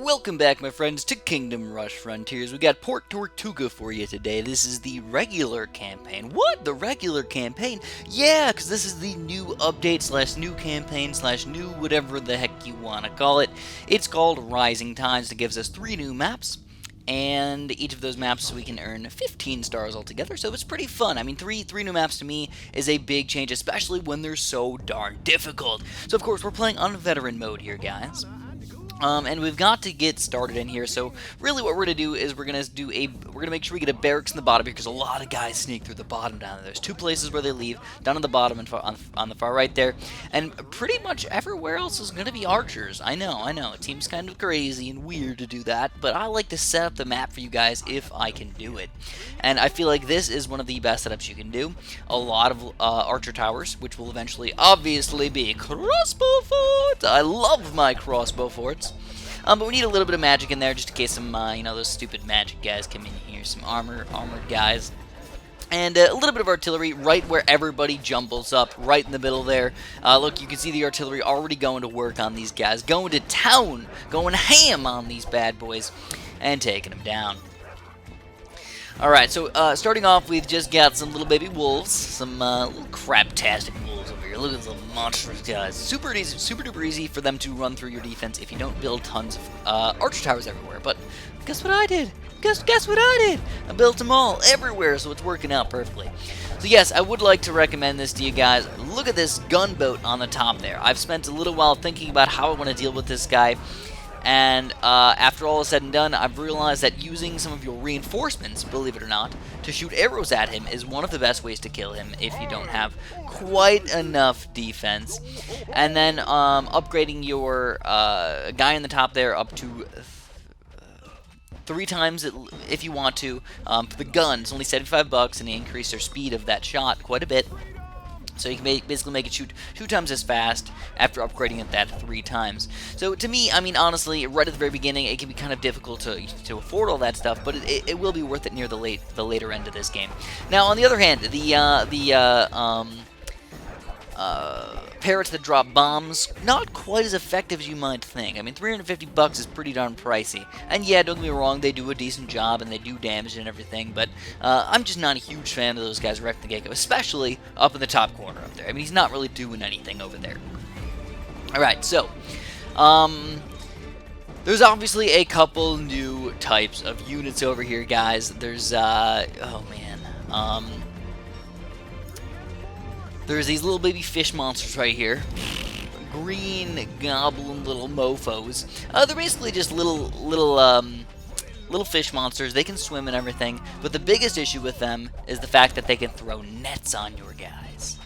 Welcome back, my friends, to Kingdom Rush Frontiers. We got Port Tortuga for you today. This is the regular campaign. What? The regular campaign? Yeah, because this is the new update slash new campaign slash new whatever the heck you want to call it. It's called Rising Tides. It gives us 3 new maps. And each of those maps we can earn 15 stars altogether, so it's pretty fun. I mean, three new maps to me is a big change, especially when they're so darn difficult. So of course we're playing on veteran mode here, guys. And we've got to get started in here, so really what we're going to do is we're going to make sure we get a barracks in the bottom here, because a lot of guys sneak through the bottom down there. There's 2 places where they leave, down on the bottom and on the far right there, and pretty much everywhere else is going to be archers. I know, it seems kind of crazy and weird to do that, but I like to set up the map for you guys if I can do it. And I feel like this is one of the best setups you can do. A lot of archer towers, which will eventually obviously be crossbow forts. I love my crossbow forts. But we need a little bit of magic in there, just in case some, those stupid magic guys come in here. Some armored guys. And a little bit of artillery right where everybody jumbles up, right in the middle there. Look, you can see the artillery already going to work on these guys. Going to town, going ham on these bad boys, and taking them down. Alright, so starting off, we've just got some little baby wolves. Some little crap-tastic wolves over here. Look at those monstrous guys. Super duper easy for them to run through your defense if you don't build tons of archer towers everywhere. But guess what I did? Guess what I did? I built them all everywhere, so it's working out perfectly. So yes, I would like to recommend this to you guys. Look at this gunboat on the top there. I've spent a little while thinking about how I want to deal with this guy. And after all is said and done, I've realized that using some of your reinforcements, believe it or not, to shoot arrows at him is one of the best ways to kill him if you don't have quite enough defense. And then upgrading your guy in the top there up to 3 times if you want to. For the gun, it's only $75, and they increase their speed of that shot quite a bit. So you can basically make it shoot 2 times as fast after upgrading it that 3 times. So to me, I mean, honestly, right at the very beginning, it can be kind of difficult to afford all that stuff, but it will be worth it near the later end of this game. Now, on the other hand, the parrots that drop bombs, not quite as effective as you might think. I mean, $350 is pretty darn pricey. And yeah, don't get me wrong, they do a decent job and they do damage and everything, but I'm just not a huge fan of those guys right from the get-go, especially up in the top corner up there. I mean, he's not really doing anything over there. Alright, so, there's obviously a couple new types of units over here, guys. There's, oh man, there's these little baby fish monsters right here. Green goblin little mofos. They're basically just little fish monsters. They can swim and everything, but the biggest issue with them is the fact that they can throw nets on your guys.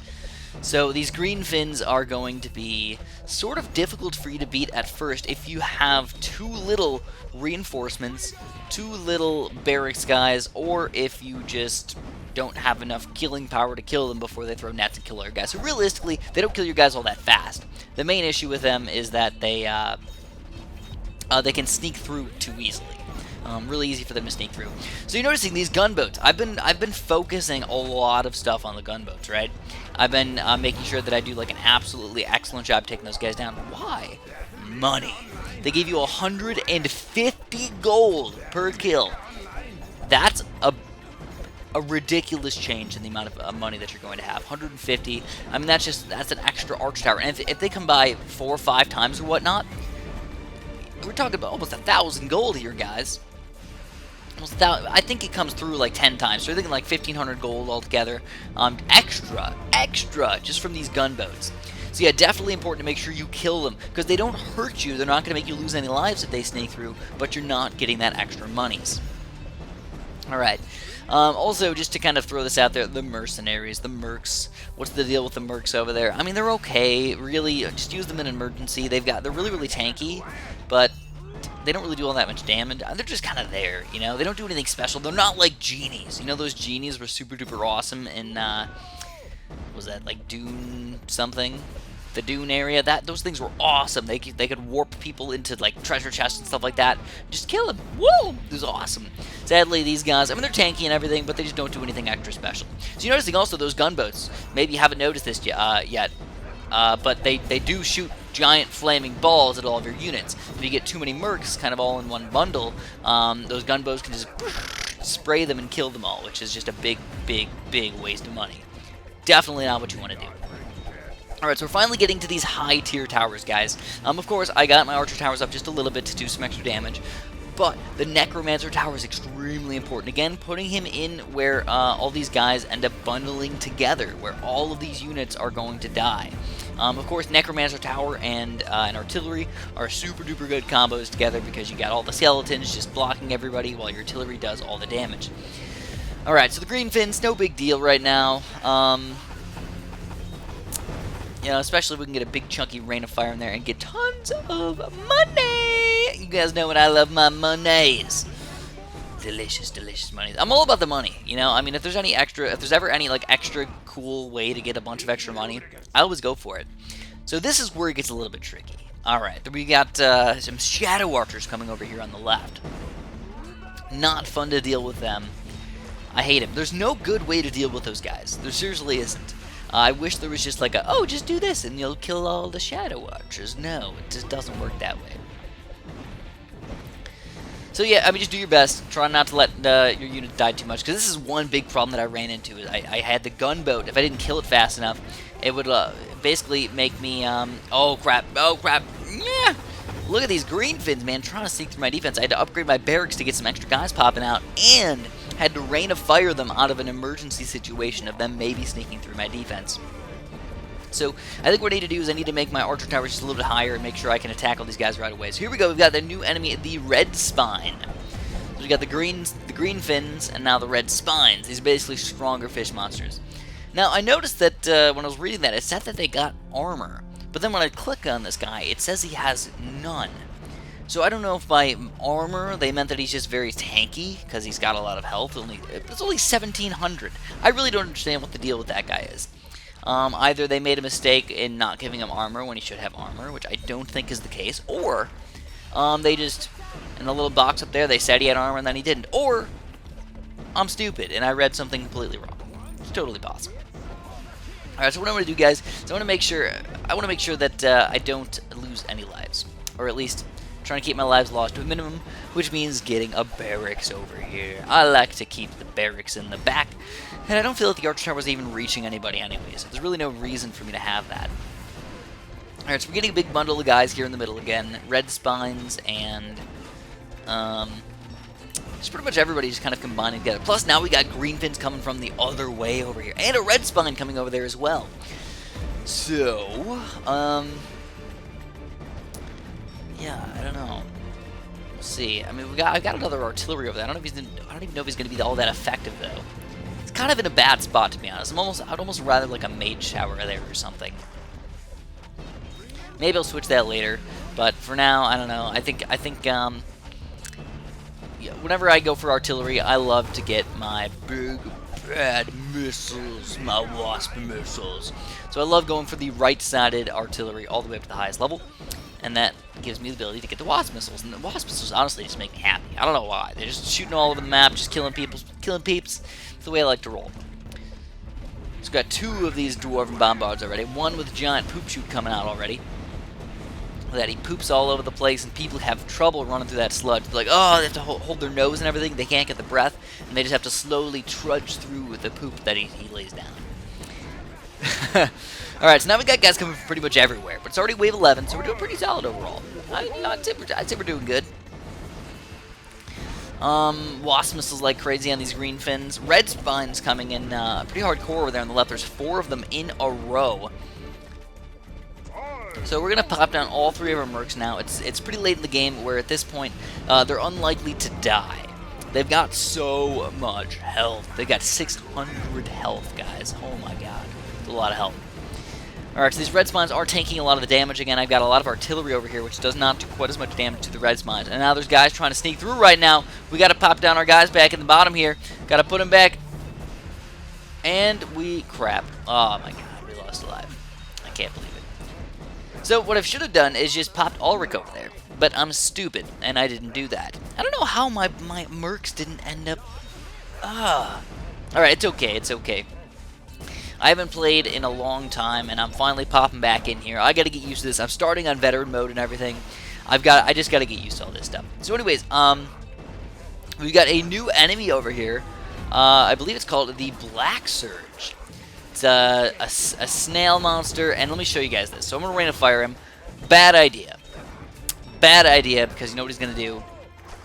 So these Greenfins are going to be sort of difficult for you to beat at first if you have too little reinforcements, too little barracks guys, or if you just don't have enough killing power to kill them before they throw nets and kill our guys. So realistically, they don't kill your guys all that fast. The main issue with them is that they can sneak through too easily. Really easy for them to sneak through. So you're noticing these gunboats. I've been focusing a lot of stuff on the gunboats, right? I've been making sure that I do like an absolutely excellent job taking those guys down. Why? Money. They give you 150 gold per kill. That's a ridiculous change in the amount of money that you're going to have. 150. I mean, that's an extra arch tower. And if they come by 4 or 5 times or whatnot, we're talking about almost 1,000 gold here, guys. Almost I think it comes through like 10 times. So you're thinking like 1,500 gold altogether. Extra, just from these gunboats. So yeah, definitely important to make sure you kill them, because they don't hurt you. They're not going to make you lose any lives if they sneak through, but you're not getting that extra monies. Alright. Also, just to kind of throw this out there, the mercenaries, the mercs. What's the deal with the mercs over there? I mean, they're okay. Really, just use them in an emergency. They're really, really tanky, but they don't really do all that much damage. They're just kind of there, you know? They don't do anything special. They're not like genies. You know, those genies were super duper awesome in, what was that, like Dune something? The Dune area, those things were awesome. They could warp people into like treasure chests and stuff like that. Just kill them. Whoa! It was awesome. Sadly, these guys, I mean, they're tanky and everything, but they just don't do anything extra special. So you're noticing also those gunboats. Maybe you haven't noticed this yet. but they do shoot giant flaming balls at all of your units. If you get too many mercs kind of all in one bundle, those gunbows can just spray them and kill them all, which is just a big waste of money. Definitely not what you want to do. Alright, so we're finally getting to these high tier towers, guys. Of course, I got my archer towers up just a little bit to do some extra damage, but the necromancer tower is extremely important. Again, putting him in where all these guys end up bundling together, where all of these units are going to die. Of course, necromancer tower and artillery are super duper good combos together because you got all the skeletons just blocking everybody while your artillery does all the damage. Alright, so the Greenfins, no big deal right now. You know, especially if we can get a big chunky rain of fire in there and get tons of money. You guys know what I love, my monies. Delicious, delicious money. I'm all about the money, you know? I mean, if there's ever any, like, extra cool way to get a bunch of extra money, I always go for it. So this is where it gets a little bit tricky. Alright, we got some shadow archers coming over here on the left. Not fun to deal with them. I hate them. There's no good way to deal with those guys. There seriously isn't. I wish there was just like a, oh, just do this and you'll kill all the shadow archers. No, it just doesn't work that way. So yeah, I mean, just do your best. Try not to let your unit die too much, because this is one big problem that I ran into. Is I had the gunboat. If I didn't kill it fast enough, it would basically make me, oh crap, yeah! Look at these Greenfins, man, trying to sneak through my defense. I had to upgrade my barracks to get some extra guys popping out, and had to rain of fire them out of an emergency situation of them maybe sneaking through my defense. So I think what I need to do is I need to make my archer towers just a little bit higher and make sure I can attack all these guys right away. So here we go. We've got the new enemy, the Red Spine. So we got the Greenfins, and now the Red Spines. These are basically stronger fish monsters. Now I noticed that when I was reading that, it said that they got armor, but then when I click on this guy, it says he has none. So I don't know if by armor they meant that he's just very tanky because he's got a lot of health. It's only 1,700. I really don't understand what the deal with that guy is. Either they made a mistake in not giving him armor when he should have armor, which I don't think is the case, or they just, in the little box up there, they said he had armor and then he didn't. Or I'm stupid and I read something completely wrong. It's totally possible. Alright, so what I'm going to do, guys, is I want to make sure that I don't lose any lives, or at least trying to keep my lives lost to a minimum, which means getting a barracks over here. I like to keep the barracks in the back, and I don't feel like the archer tower was even reaching anybody anyways. So there's really no reason for me to have that. Alright, so we're getting a big bundle of guys here in the middle again. Red Spines and just pretty much everybody just kind of combining together. Plus now we got Greenfins coming from the other way over here, and a Red Spine coming over there as well. So, yeah, I don't know. We'll see. I mean, I've got another artillery over there. I don't even know if he's going to be all that effective though. It's kind of in a bad spot, to be honest. I'd almost rather like a mage tower there or something. Maybe I'll switch that later, but for now, I don't know. I think yeah, whenever I go for artillery, I love to get my big bad missiles, my wasp missiles. So I love going for the right-sided artillery all the way up to the highest level. And that gives me the ability to get the wasp missiles. And the wasp missiles honestly just make me happy. I don't know why. They're just shooting all over the map, just killing peeps. It's the way I like to roll. So we've got two of these dwarven bombards already. One with a giant poop chute coming out already. That he poops all over the place, and people have trouble running through that sludge. They're like, oh, they have to hold their nose and everything. They can't get the breath, and they just have to slowly trudge through with the poop that he lays down. Alright, so now we got guys coming from pretty much everywhere, but it's already wave 11, so we're doing pretty solid overall. I'd say we're doing good. Wasp missiles like crazy on these Greenfins. Red Spines coming in pretty hardcore over there on the left. There's 4 of them in a row. So we're going to pop down all 3 of our mercs now. It's pretty late in the game where at this point they're unlikely to die. They've got so much health. They've got 600 health, guys. Oh my god. That's a lot of health. Alright, so these Red Spines are tanking a lot of the damage. Again, I've got a lot of artillery over here, which does not do quite as much damage to the Red Spines. And now there's guys trying to sneak through right now. We got to pop down our guys back in the bottom here. Got to put them back. And crap. Oh my god, we lost alive. I can't believe it. So what I should have done is just popped Ulrich over there. But I'm stupid, and I didn't do that. I don't know how my mercs didn't end up... Alright, it's okay, it's okay. I haven't played in a long time, and I'm finally popping back in here. I gotta get used to this. I'm starting on veteran mode and everything. I just gotta get used to all this stuff. So anyways, we've got a new enemy over here. I believe it's called the blacksurge. It's a snail monster, and let me show you guys this. So I'm gonna rain of fire him. Bad idea. Bad idea, because you know what he's gonna do?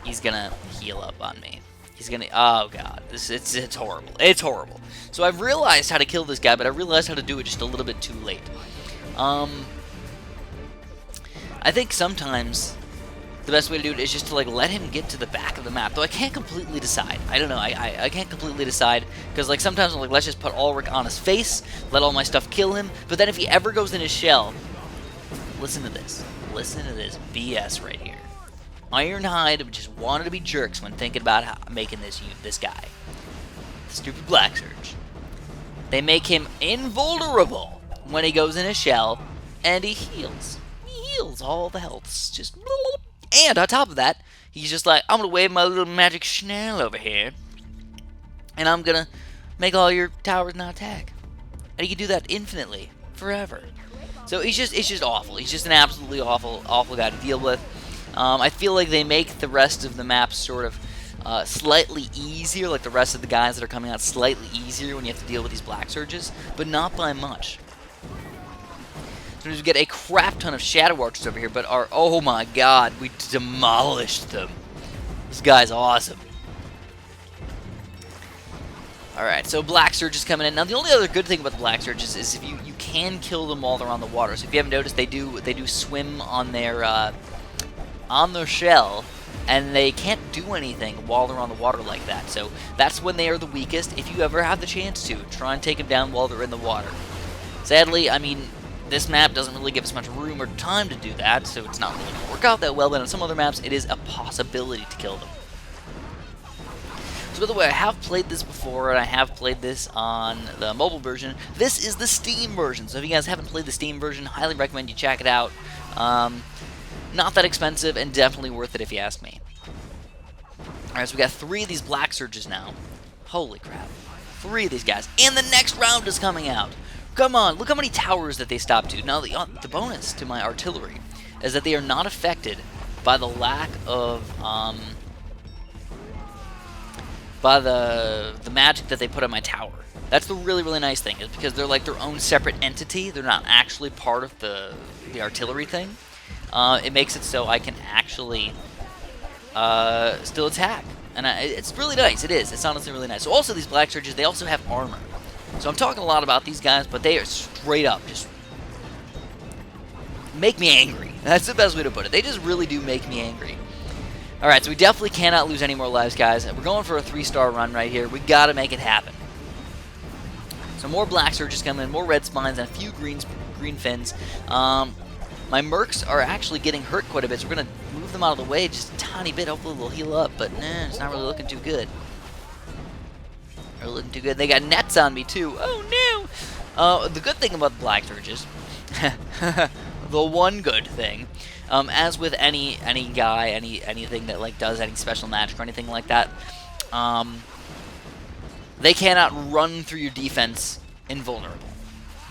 He's gonna heal up on me. He's gonna, oh god, it's horrible. It's horrible. So I've realized how to kill this guy, but I realized how to do it just a little bit too late. I think sometimes the best way to do it is just to like let him get to the back of the map. Though I can't completely decide. I don't know. I can't completely decide because like sometimes I'm like, let's just put Ulrich on his face, let all my stuff kill him. But then if he ever goes in his shell, listen to this. Listen to this BS right here. Ironhide just wanted to be jerks when thinking about how making this guy. The stupid blacksurge. They make him invulnerable when he goes in his shell, and he heals. He heals all the healths. Just and on top of that, he's just like, I'm gonna wave my little magic schnell over here, and I'm gonna make all your towers not attack. And he can do that infinitely, forever. So it's just awful. He's just an absolutely awful guy to deal with. I feel like they make the rest of the map sort of slightly easier, like the rest of the guys that are coming out slightly easier when you have to deal with these blacksurges, but not by much. So we get a crap ton of shadow archers over here, but oh my god, we demolished them. This guy's awesome. Alright, so blacksurge is coming in. Now the only other good thing about the blacksurges is if you can kill them while they're on the water. So if you haven't noticed, they do swim on their shell, and they can't do anything while they're on the water like that. So that's when they are the weakest. If you ever have the chance to, try and take them down while they're in the water. Sadly, I mean, this map doesn't really give us much room or time to do that, so it's not really going to work out that well, but on some other maps, it is a possibility to kill them. So by the way, I have played this before, and I have played this on the mobile version. This is the Steam version, so if you guys haven't played the Steam version, highly recommend you check it out. Not that expensive, and definitely worth it if you ask me. Alright, so we got 3 of these blacksurges now. Holy crap. 3 of these guys. And the next round is coming out. Come on, look how many towers that they stopped to. Now, the bonus to my artillery is that they are not affected by the lack of, by the magic that they put on my tower. That's the really, really nice thing, is because they're like their own separate entity. They're not actually part of the artillery thing. It makes it so I can actually still attack. And it's really nice. It is. It's honestly really nice. So also these blacksurges, they also have armor. So I'm talking a lot about these guys, but they are straight up just make me angry. That's the best way to put it. They just really do make me angry. Alright, so we definitely cannot lose any more lives, guys. We're going for a 3-star run right here. We gotta make it happen. So more blacksurges coming in, more red spines, and a few greenfins. My mercs are actually getting hurt quite a bit, so we're going to move them out of the way just a tiny bit. Hopefully they'll heal up, but nah, it's not really looking too good. They're looking too good. They got nets on me, too. Oh, no! The good thing about the blacksurges, the one good thing, as with any guy, anything that like does any special magic or anything like that, they cannot run through your defense invulnerable.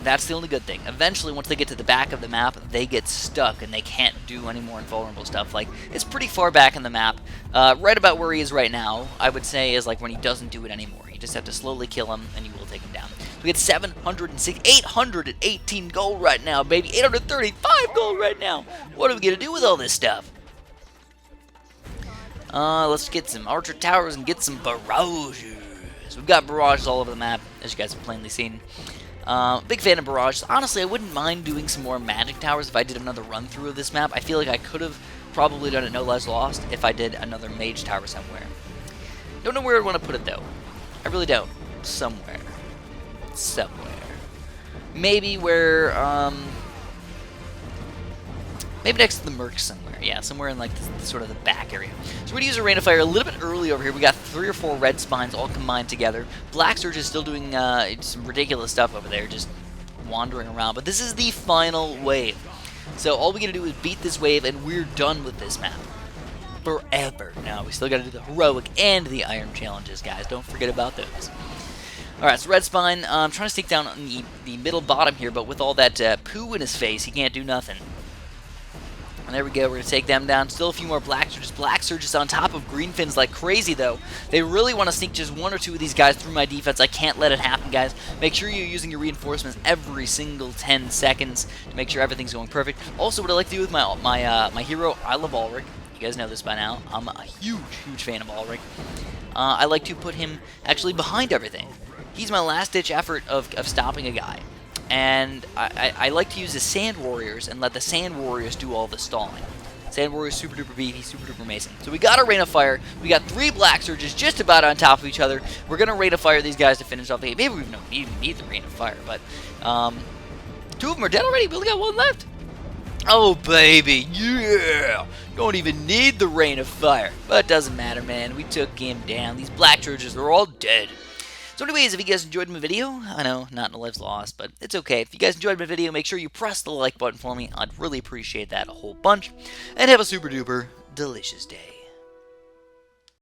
That's the only good thing. Eventually, once they get to the back of the map, they get stuck and they can't do any more invulnerable stuff. Like, it's pretty far back in the map. Right about where he is right now, I would say, is like when he doesn't do it anymore. You just have to slowly kill him and you will take him down. We get 818 gold right now, baby. 835 gold right now. What are we going to do with all this stuff? Let's get some archer towers and get some barrages. We've got barrages all over the map, as you guys have plainly seen. Big fan of barrages. Honestly, I wouldn't mind doing some more magic towers if I did another run-through of this map. I feel like I could have probably done it no less lost if I did another mage tower somewhere. Don't know where I'd want to put it, though. I really don't. Somewhere. Maybe where, maybe next to the mercs somewhere. Yeah, somewhere in like the sort of the back area. So we're going to use a rain of fire a little bit early over here. We got 3 or 4 red spines all combined together. Blacksurge is still doing some ridiculous stuff over there, just wandering around. But this is the final wave. So all we got to do is beat this wave, and we're done with this map. Forever. Now, we still got to do the heroic and the iron challenges, guys. Don't forget about those. Alright, so Red Spine, I'm trying to sneak down on the middle bottom here, but with all that poo in his face, he can't do nothing. And there we go, we're going to take them down. Still a few more Black Surges. Black Surges on top of Greenfins like crazy, though. They really want to sneak just one or two of these guys through my defense. I can't let it happen, guys. Make sure you're using your reinforcements every single 10 seconds to make sure everything's going perfect. Also, what I like to do with my hero, I love Ulrich. You guys know this by now. I'm a huge fan of Ulrich. I like to put him actually behind everything. He's my last-ditch effort of stopping a guy. And I like to use the Sand Warriors and let the Sand Warriors do all the stalling. Sand Warriors super duper beefy, super duper amazing. So we got a Rain of Fire. We got 3 Black Surges just about on top of each other. We're going to Rain of Fire these guys to finish off the game. Maybe we don't even need the Rain of Fire, but 2 of them are dead already. We only got 1 left. Oh, baby, yeah! Don't even need the Rain of Fire. But it doesn't matter, man. We took him down. These Black Surges are all dead. So anyways, if you guys enjoyed my video, I know, not no lives lost, but it's okay. If you guys enjoyed my video, make sure you press the like button for me. I'd really appreciate that a whole bunch. And have a super duper delicious day.